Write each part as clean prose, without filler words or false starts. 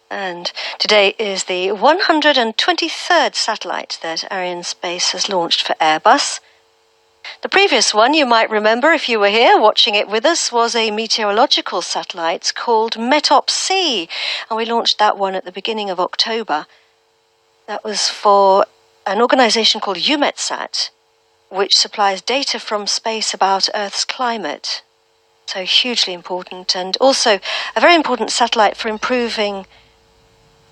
And today is the 123rd satellite that Arianespace has launched for Airbus. The previous one, you might remember if you were here watching it with us, was a meteorological satellite called Pt2, and we launched that one at the beginning of October. That was for an organization called EUMETSAT, which supplies data from space about Earth's climate. So hugely important, and also a very important satellite for improving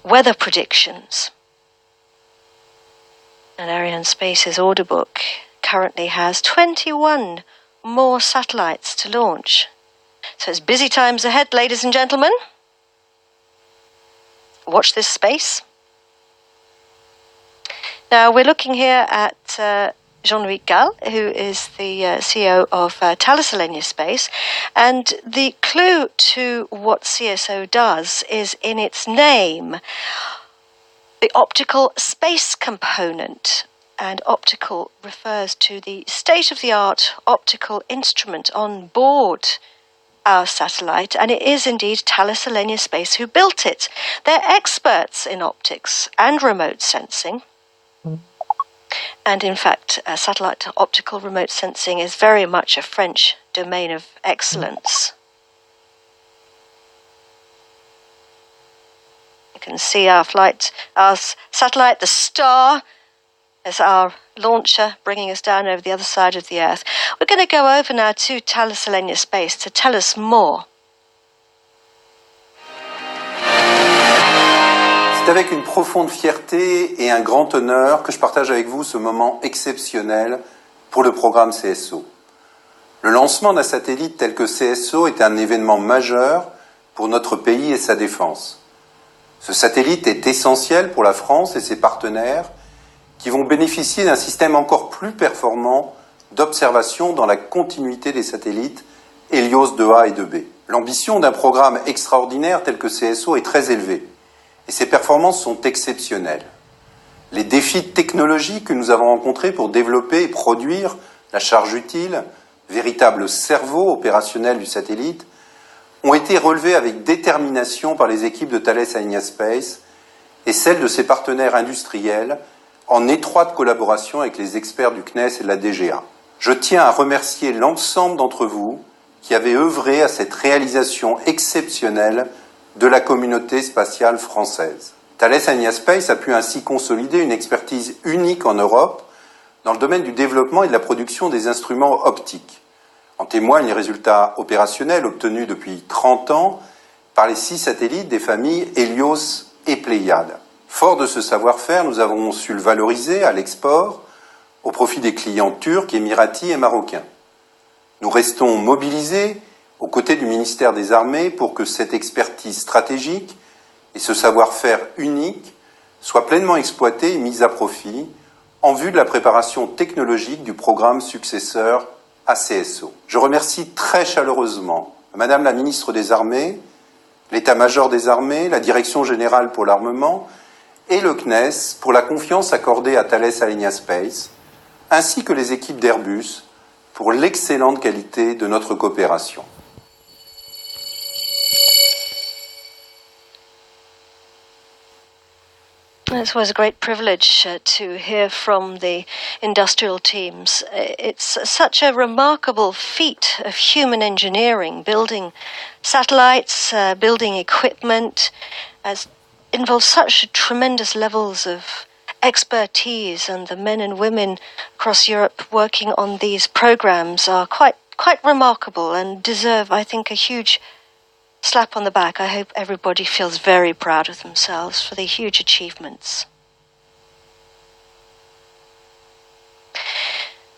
weather predictions. And Arianespace's order book currently has 21 more satellites to launch. So it's busy times ahead, ladies and gentlemen. Watch this space. Now we're looking here at Jean-Louis Gall, who is the CEO of Thales Alenia Space, and the clue to what CSO does is in its name, the optical space component. And optical refers to the state-of-the-art optical instrument on board our satellite, and it is indeed Thales Alenia Space who built it. They're experts in optics and remote sensing. And in fact, satellite optical remote sensing is very much a French domain of excellence. You can see our satellite, the star, as our launcher bringing us down over the other side of the Earth. We're going to go over now to Thales Alenia Space to tell us more. C'est avec une profonde fierté et un grand honneur que je partage avec vous ce moment exceptionnel pour le programme CSO. Le lancement d'un satellite tel que CSO est un événement majeur pour notre pays et sa défense. Ce satellite est essentiel pour la France et ses partenaires qui vont bénéficier d'un système encore plus performant d'observation dans la continuité des satellites Helios 2A et 2B. L'ambition d'un programme extraordinaire tel que CSO est très élevée. Et ses performances sont exceptionnelles. Les défis technologiques que nous avons rencontrés pour développer et produire la charge utile, véritable cerveau opérationnel du satellite, ont été relevés avec détermination par les équipes de Thales Alenia Space et celles de ses partenaires industriels en étroite collaboration avec les experts du CNES et de la DGA. Je tiens à remercier l'ensemble d'entre vous qui avez œuvré à cette réalisation exceptionnelle de la communauté spatiale française. Thales Alenia Space a pu ainsi consolider une expertise unique en Europe dans le domaine du développement et de la production des instruments optiques. En témoignent les résultats opérationnels obtenus depuis 30 ans par les 6 satellites des familles Hélios et Pléiades. Fort de ce savoir-faire, nous avons su le valoriser à l'export au profit des clients turcs, émiratis et marocains. Nous restons mobilisés aux côtés du ministère des Armées pour que cette expertise stratégique et ce savoir-faire unique soient pleinement exploités et mis à profit en vue de la préparation technologique du programme successeur à CSO. Je remercie très chaleureusement Madame la Ministre des Armées, l'État-major des Armées, la Direction générale pour l'armement et le CNES pour la confiance accordée à Thales Alenia Space, ainsi que les équipes d'Airbus pour l'excellente qualité de notre coopération. It was a great privilege to hear from the industrial teams. It's such a remarkable feat of human engineering, building satellites, building equipment, as involves such tremendous levels of expertise, and the men and women across Europe working on these programs are quite remarkable and deserve, I think, a huge slap on the back. I hope everybody feels very proud of themselves for the huge achievements.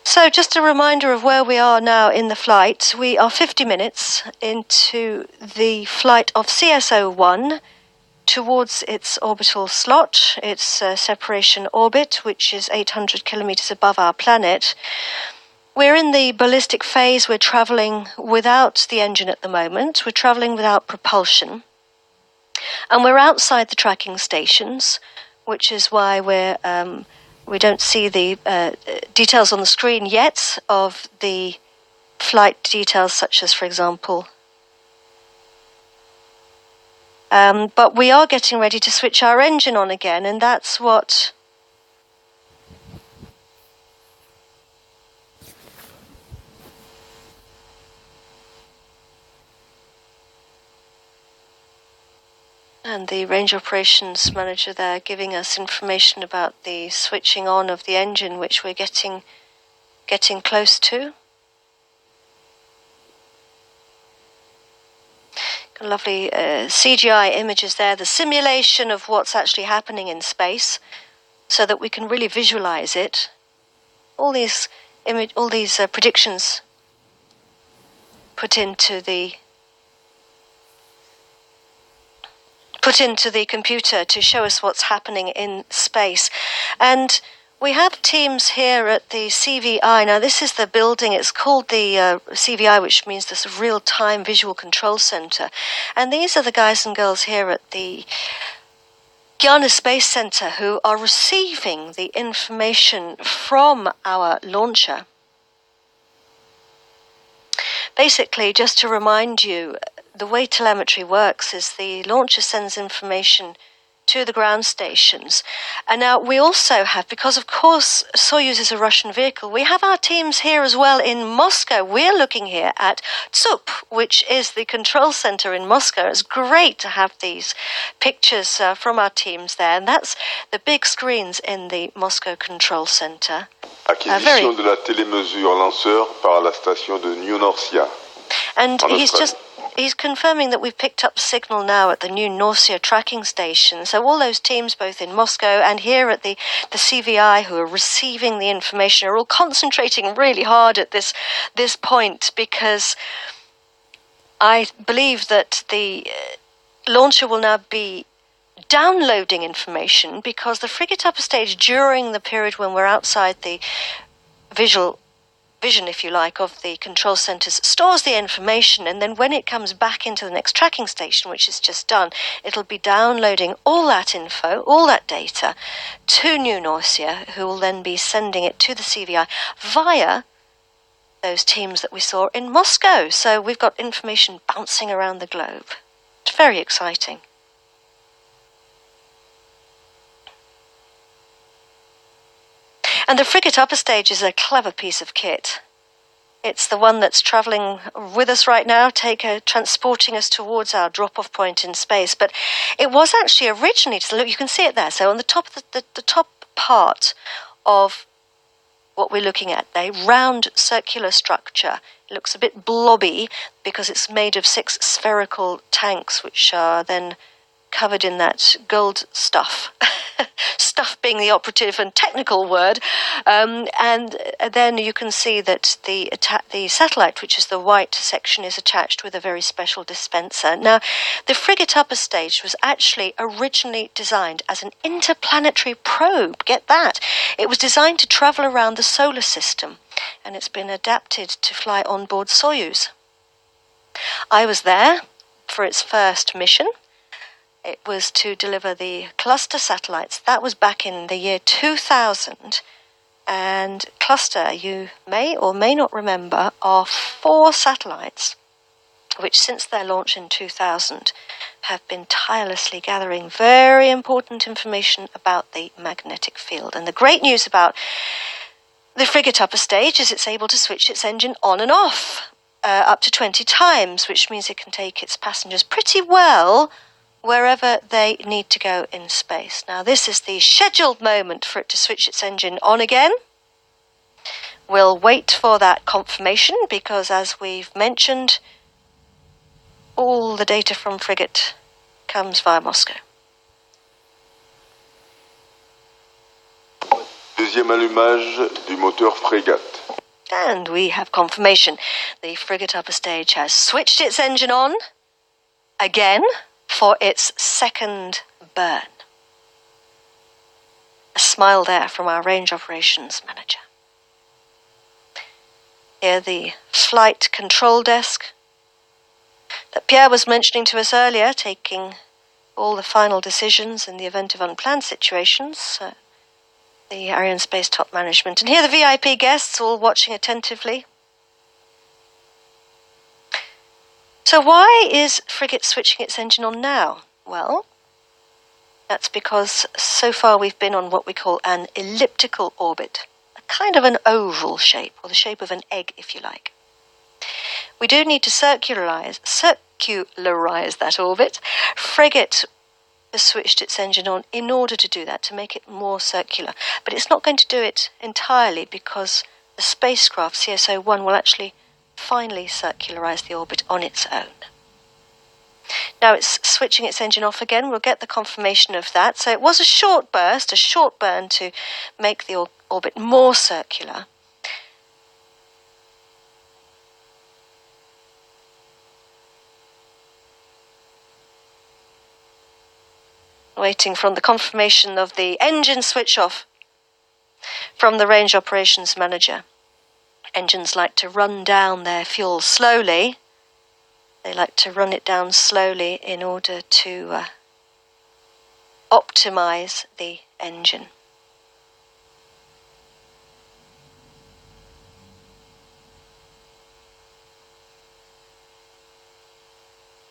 So just a reminder of where we are now in the flight. We are 50 minutes into the flight of Cso1 towards its orbital slot, its separation orbit, which is 800 kilometers above our planet. We're in the ballistic phase. We're traveling without the engine at the moment. We're traveling without propulsion. And we're outside the tracking stations, which is why we don't see the details on the screen yet of the flight details, such as, for example. But we are getting ready to switch our engine on again, and that's what and the range operations manager there giving us information about the switching on of the engine, which we're getting close to. Lovely CGI images there, the simulation of what's actually happening in space, so that we can really visualize it. All these predictions put into the computer to show us what's happening in space. And we have teams here at the CVI. Now, this is the building. It's called the CVI, which means this real-time visual control center. And these are the guys and girls here at the Guiana Space Center who are receiving the information from our launcher. Basically, just to remind you, the way telemetry works is the launcher sends information to the ground stations. And now we also have, because of course Soyuz is a Russian vehicle, we have our teams here as well in Moscow. We're looking here at Cso1, which is the control center in Moscow. It's great to have these pictures from our teams there. And that's the big screens in the Moscow control center. Acquisition de la télémesure lanceur par la station de New Norcia. And he's confirming that we've picked up signal now at the new Norcia tracking station. So all those teams, both in Moscow and here at the CVI, who are receiving the information, are all concentrating really hard at this point, because I believe that the launcher will now be downloading information, because the frigate upper stage, during the period when we're outside the vision, if you like, of the control centers, stores the information, and then when it comes back into the next tracking station, which is just done, it'll be downloading all that info, all that data, to New Norcia, who will then be sending it to the CVI via those teams that we saw in Moscow. So we've got information bouncing around the globe. It's very exciting. And the frigate upper stage is a clever piece of kit. It's the one that's traveling with us right now, transporting us towards our drop-off point in space. But it was actually originally, so look, you can see it there. So on the top of the top part of what we're looking at, a round circular structure. It looks a bit blobby because it's made of 6 spherical tanks, which are then covered in that gold stuff. Stuff being the operative and technical word. And then you can see that the satellite, which is the white section, is attached with a very special dispenser. Now, the frigate upper stage was actually originally designed as an interplanetary probe. Get that? It was designed to travel around the solar system, and it's been adapted to fly on board Soyuz. I was there for its first mission. It was to deliver the cluster satellites. That was back in the year 2000. And cluster, you may or may not remember, are 4 satellites, which since their launch in 2000 have been tirelessly gathering very important information about the magnetic field. And the great news about the frigate upper stage is it's able to switch its engine on and off up to 20 times, which means it can take its passengers pretty well wherever they need to go in space. Now, this is the scheduled moment for it to switch its engine on again. We'll wait for that confirmation because, as we've mentioned, all the data from frigate comes via Moscow. Deuxième allumage du moteur frégate. And we have confirmation. The frigate upper stage has switched its engine on again for its second burn. A smile there from our range operations manager. Here the flight control desk that Pierre was mentioning to us earlier, taking all the final decisions in the event of unplanned situations. The Arianespace top management. And here the VIP guests all watching attentively. So why is frigate switching its engine on now? Well, that's because so far we've been on what we call an elliptical orbit, a kind of an oval shape, or the shape of an egg, if you like. We do need to circularize that orbit. Frigate has switched its engine on in order to do that, to make it more circular. But it's not going to do it entirely because the spacecraft, Cso1, will actually finally circularize the orbit on its own. Now it's switching its engine off again. We'll get the confirmation of that. So it was a short burn to make the orbit more circular. Waiting for the confirmation of the engine switch off from the range operations manager. Engines like to run down their fuel slowly. They like to run it down slowly in order to optimize the engine.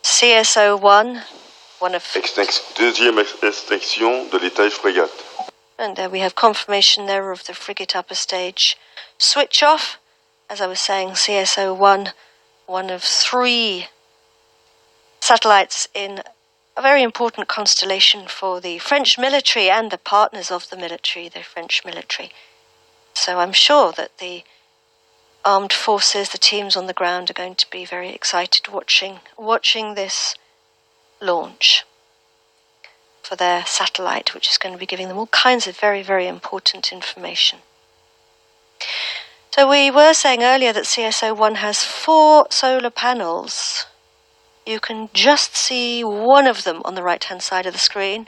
Cso1, one of... Deuxième extinction de l'étage frégate. And there we have confirmation there of the frigate upper stage switch off. As I was saying, Cso1, one of 3 satellites in a very important constellation for the French military and the partners of the military, the French military. So I'm sure that the armed forces, the teams on the ground, are going to be very excited watching this launch for their satellite, which is going to be giving them all kinds of very, very important information. So we were saying earlier that Cso1 has 4 solar panels. You can just see one of them on the right-hand side of the screen.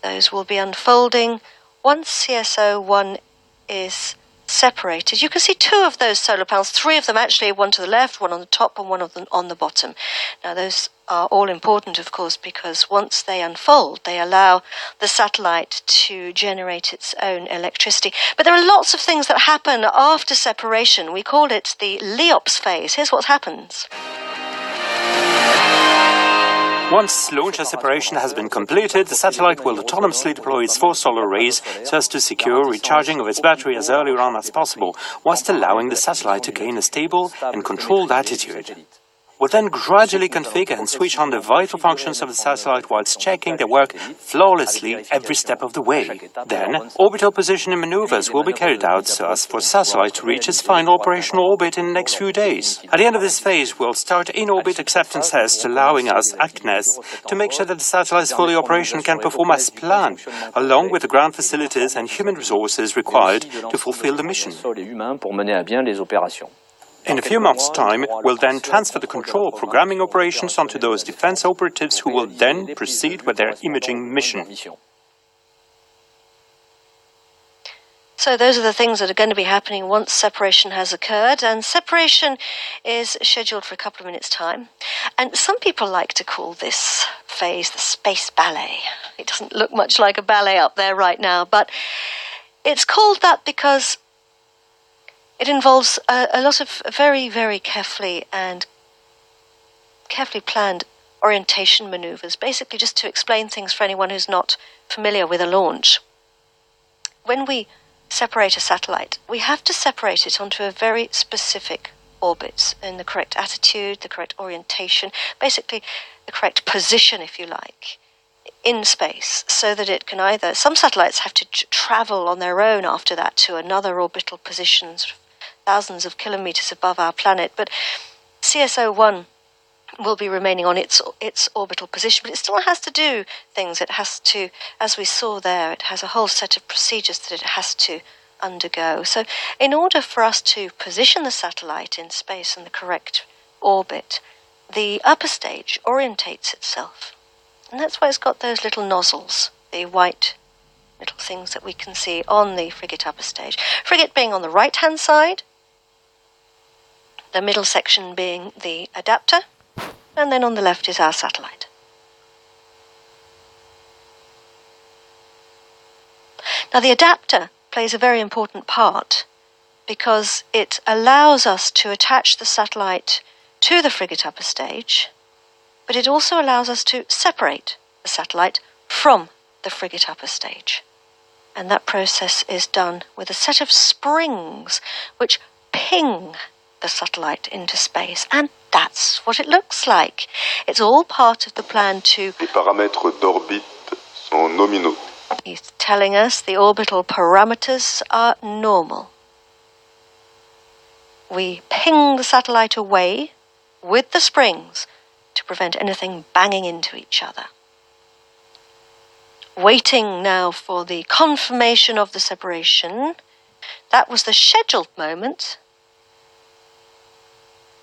Those will be unfolding once Cso1 is separated. You can see 2 of those solar panels, 3 of them actually, one to the left, one on the top and one of them on the bottom. Now those are all important, of course, because once they unfold, they allow the satellite to generate its own electricity. But there are lots of things that happen after separation. We call it the LEOPS phase. Here's what happens. Once launch and separation has been completed, the satellite will autonomously deploy its 4 solar arrays so as to secure recharging of its battery as early on as possible, whilst allowing the satellite to gain a stable and controlled attitude. We'll then gradually configure and switch on the vital functions of the satellite whilst checking they work flawlessly every step of the way. Then, orbital positioning maneuvers will be carried out so as for the satellite to reach its final operational orbit in the next few days. At the end of this phase, we'll start in-orbit acceptance tests, allowing us, ACNES, to make sure that the satellite's fully operational can perform as planned, along with the ground facilities and human resources required to fulfill the mission. In a few months' time, we'll then transfer the control programming operations onto those defense operatives who will then proceed with their imaging mission. So those are the things that are going to be happening once separation has occurred, and separation is scheduled for a couple of minutes' time. And some people like to call this phase the space ballet. It doesn't look much like a ballet up there right now, but it's called that because it involves a lot of very, very carefully planned orientation maneuvers, basically just to explain things for anyone who's not familiar with a launch. When we separate a satellite, we have to separate it onto a very specific orbit in the correct attitude, the correct orientation, basically the correct position, if you like, in space, so that it can either... Some satellites have to travel on their own after that to another orbital position, thousands of kilometers above our planet, but Cso1 will be remaining on its orbital position, but it still has to do things. It has to, as we saw there, it has a whole set of procedures that it has to undergo. So in order for us to position the satellite in space in the correct orbit, the upper stage orientates itself. And that's why it's got those little nozzles, the white little things that we can see on the frigate upper stage. Frigate being on the right-hand side, the middle section being the adapter, and then on the left is our satellite. Now the adapter plays a very important part because it allows us to attach the satellite to the frigate upper stage, but it also allows us to separate the satellite from the frigate upper stage. And that process is done with a set of springs which ping the satellite into space, and that's what it looks like. It's all part of the plan to... Les paramètres d'orbite sont nominaux. He's telling us the orbital parameters are normal. We ping the satellite away with the springs to prevent anything banging into each other. Waiting now for the confirmation of the separation. That was the scheduled moment.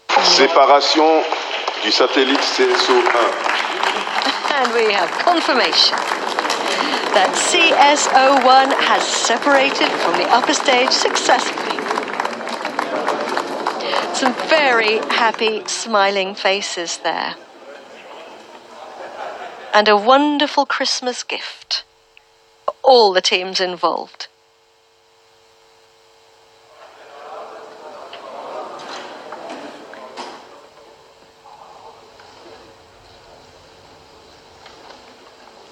Séparation du satellite Cso1. And we have confirmation that Cso1 has separated from the upper stage successfully. Some very happy, smiling faces there. And a wonderful Christmas gift for all the teams involved.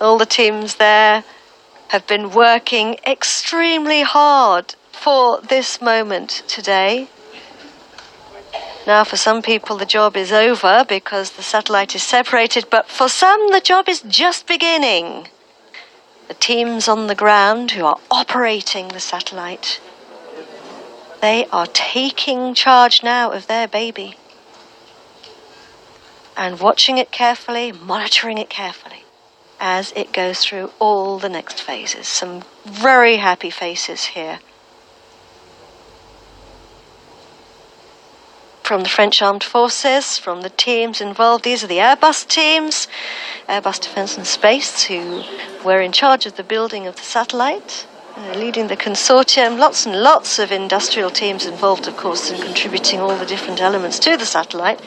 All the teams there have been working extremely hard for this moment today. Now, for some people, the job is over because the satellite is separated, but for some, the job is just beginning. The teams on the ground who are operating the satellite, they are taking charge now of their baby and watching it carefully, monitoring it carefully as it goes through all the next phases. Some very happy faces here. From the French Armed Forces, from the teams involved. These are the Airbus teams, Airbus Defence and Space, who were in charge of the building of the satellite, leading the consortium. Lots and lots of industrial teams involved, of course, in contributing all the different elements to the satellite.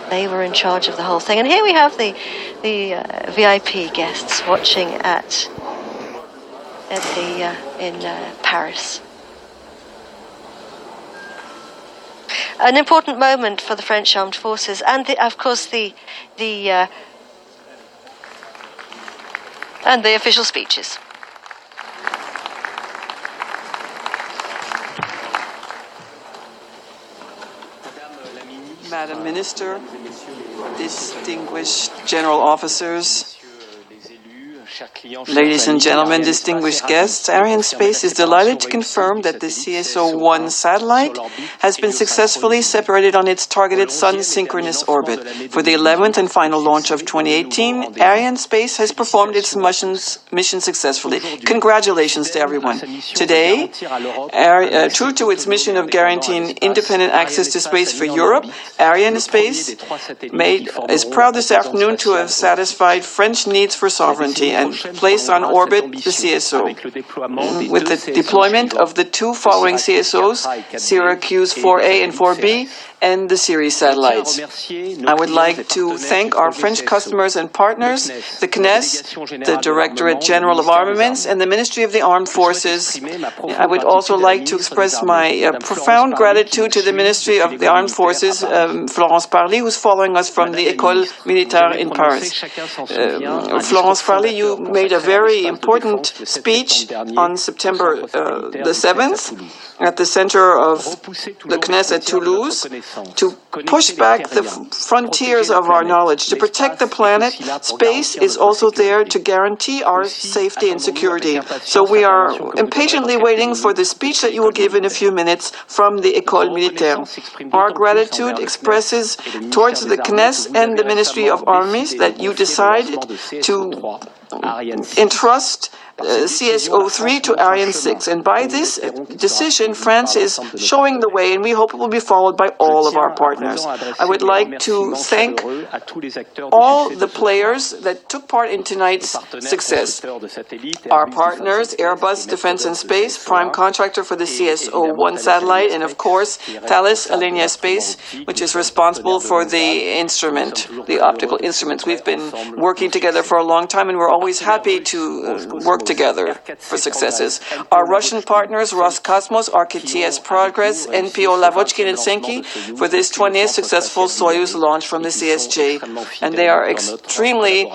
They were in charge of the whole thing. And here we have the VIP guests watching in Paris. An important moment for the French Armed Forces, and of course the And the official speeches. Madam Minister, distinguished general officers, ladies and gentlemen, distinguished guests, Arianespace is delighted to confirm that the Cso1 satellite has been successfully separated on its targeted Sun-synchronous orbit. For the 11th and final launch of 2018, Arianespace has performed its mission successfully. Congratulations to everyone. Today, true to its mission of guaranteeing independent access to space for Europe, Arianespace is proud this afternoon to have satisfied French needs for sovereignty and placed on orbit the CSO. With the deployment of the two following CSOs, Syracuse 4A and 4B, and the Ceres satellites. I would like to thank our French customers and partners, the CNES, the Directorate General of Armaments, and the Ministry of the Armed Forces. I would also like to express my profound gratitude to the Ministry of the Armed Forces, Florence Parly, who's following us from the École Militaire in Paris. Florence Parly, you made a very important speech on September the 7th at the center of the CNES at Toulouse to push back the frontiers of our knowledge, to protect the planet. Space is also there to guarantee our safety and security. So we are impatiently waiting for the speech that you will give in a few minutes from the École Militaire. Our gratitude expresses towards the CNES and the Ministry of Armies that you decided to entrust Cso3 to Ariane 6. And by this decision, France is showing the way, and we hope it will be followed by all of our partners. I would like to thank all the players that took part in tonight's success. Our partners, Airbus Defence and Space, prime contractor for the Cso1 satellite, and of course, Thales Alenia Space, which is responsible for the instrument, the optical instruments. We've been working together for a long time, and we're always happy to work together for successes. Our Russian partners, Roscosmos, RKTS Progress, NPO Lavochkin and Senki, for this 20th successful Soyuz launch from the CSJ. And they are extremely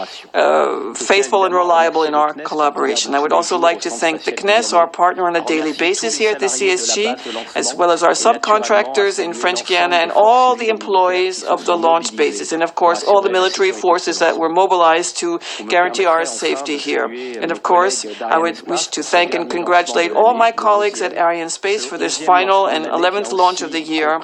faithful and reliable in our collaboration. I would also like to thank the CNES, our partner on a daily basis here at the CSG, as well as our subcontractors in French Guiana and all the employees of the launch bases, and of course all the military forces that were mobilized to guarantee our safety here. And of course, I would wish to thank and congratulate all my colleagues at Arianespace for this final and 11th launch of the year,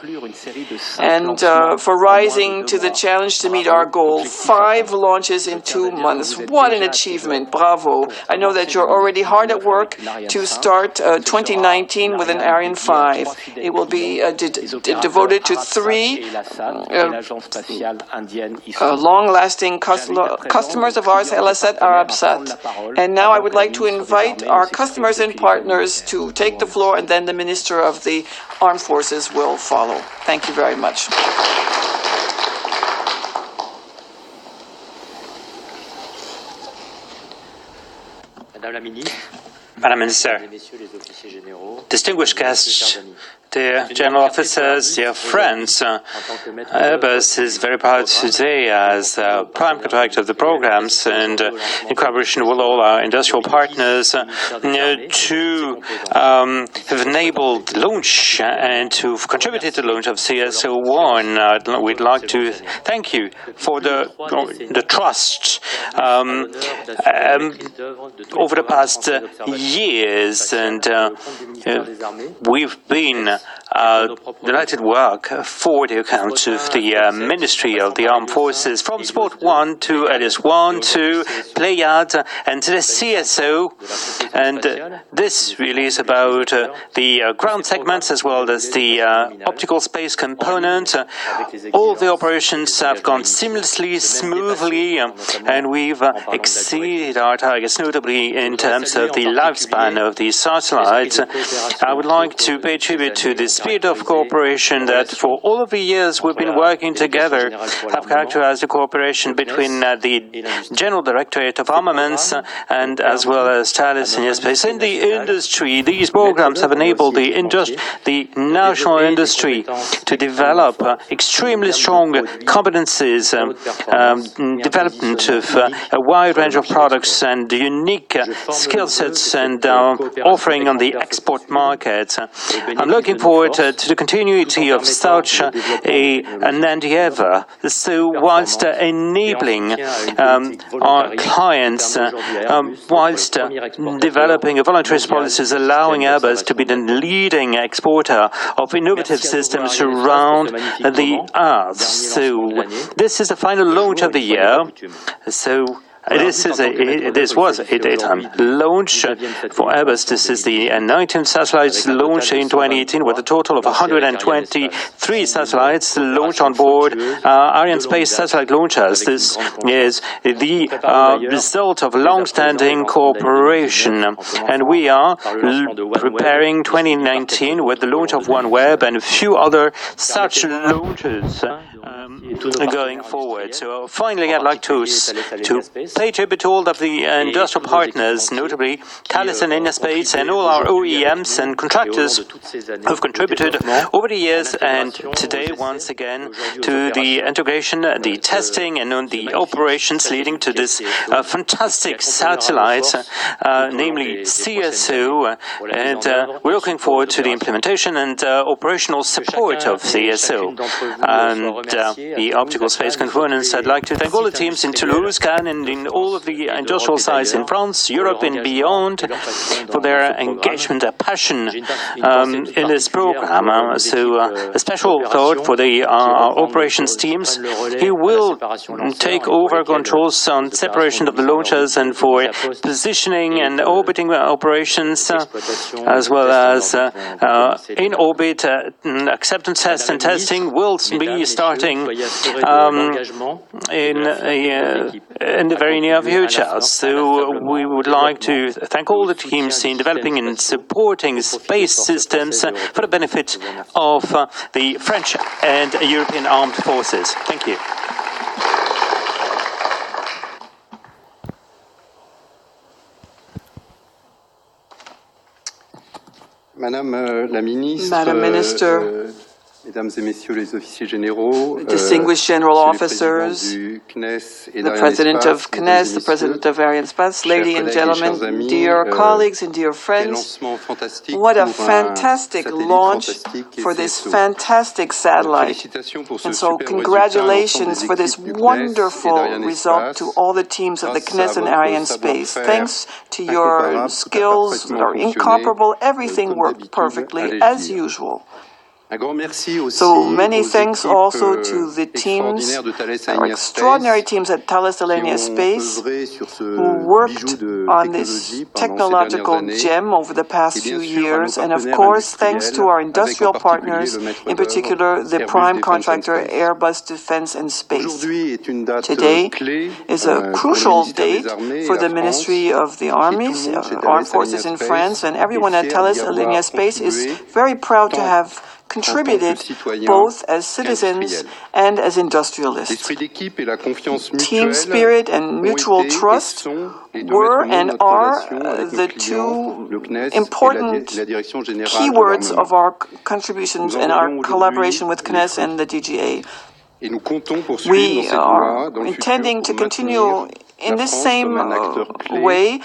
and for rising to the challenge to meet our goal. 5 launches in 2 months. What an achievement. Bravo. I know that you're already hard at work to start 2019 with an Ariane 5. It will be devoted to 3 long-lasting customers of ours, Elasat, Arabsat. And now I would like to invite our customers and partners to take the floor, and then the Minister of the Armed Forces will follow. Thank you very much. Madam Minister, distinguished guests, dear general officers, dear friends, Airbus is very proud today as prime contractor of the programs, and in collaboration with all our industrial partners to have enabled the launch and to have contributed to the launch of Cso1. We'd like to thank you for the trust over the past years, and we've been delighted work for the account of the Ministry of the Armed Forces, from Sport 1 to LS1 to Pléiade and to the CSO. And this really is about the ground segments as well as the optical space component. All the operations have gone seamlessly, smoothly, and we've exceeded our targets, notably in terms of the lifespan of these satellites. I would like to pay tribute to this spirit of cooperation that for all of the years we've been working together have characterized the cooperation between the General Directorate of Armaments and as well as Thales Alenia Space. In the industry, these programs have enabled the national industry to develop extremely strong competencies, development of a wide range of products and unique skill sets and offering on the export market. I'm looking forward to the continuity of such an endeavor, so whilst enabling our clients, whilst developing a voluntary policies allowing Airbus to be the leading exporter of innovative systems around the Earth. So this is the final launch of the year. So this was a daytime launch for Airbus. This is the 19th satellite launch in 2018 with a total of 123 satellites launched on board Arianespace satellite launchers. This is the result of long-standing cooperation, and we are preparing 2019 with the launch of OneWeb and a few other such launches going forward. So finally, I'd like to pay tribute to all of the industrial partners, notably Thales Alenia Space and all our OEMs and contractors who've contributed over the years and today once again to the integration, the testing and the operations leading to this fantastic satellite, namely Cso, and we're looking forward to the implementation and operational support of Cso. And the optical space components, I'd like to thank all the teams in Toulouse, Cannes, and in all of the industrial sites in France, Europe, and beyond for their engagement and passion in this program. So a special thought for the operations teams who will take over controls on separation of the launchers and for positioning and orbiting operations, as well as in orbit acceptance tests and testing will be starting in the very near future. So we would like to thank all the teams in developing and supporting space systems for the benefit of the French and European armed forces. Thank you. Madame la Ministre, Madam Minister, Mesdames et Messieurs les officiers généraux, distinguished general officers, the President of CNES, the President of Arianespace, ladies and gentlemen, dear colleagues and dear friends, what a fantastic launch for this fantastic satellite. And so congratulations for this wonderful result to all the teams of the CNES and Arianespace. Thanks to your skills that are incomparable, everything worked perfectly as usual. So many thanks also to the teams, our extraordinary teams at Thales Alenia Space, who worked on this technological gem over the past few years, and of course thanks to our industrial partners, in particular the prime contractor Airbus Defence and Space. Today is a crucial date for the Ministry of the Armies, Armed Forces in France, and everyone at Thales Alenia Space is very proud to have contributed both as citizens and as industrialists. Team spirit and mutual trust were and are the two important keywords of our contributions and our collaboration with CNES and the DGA. We are intending to continue in this same way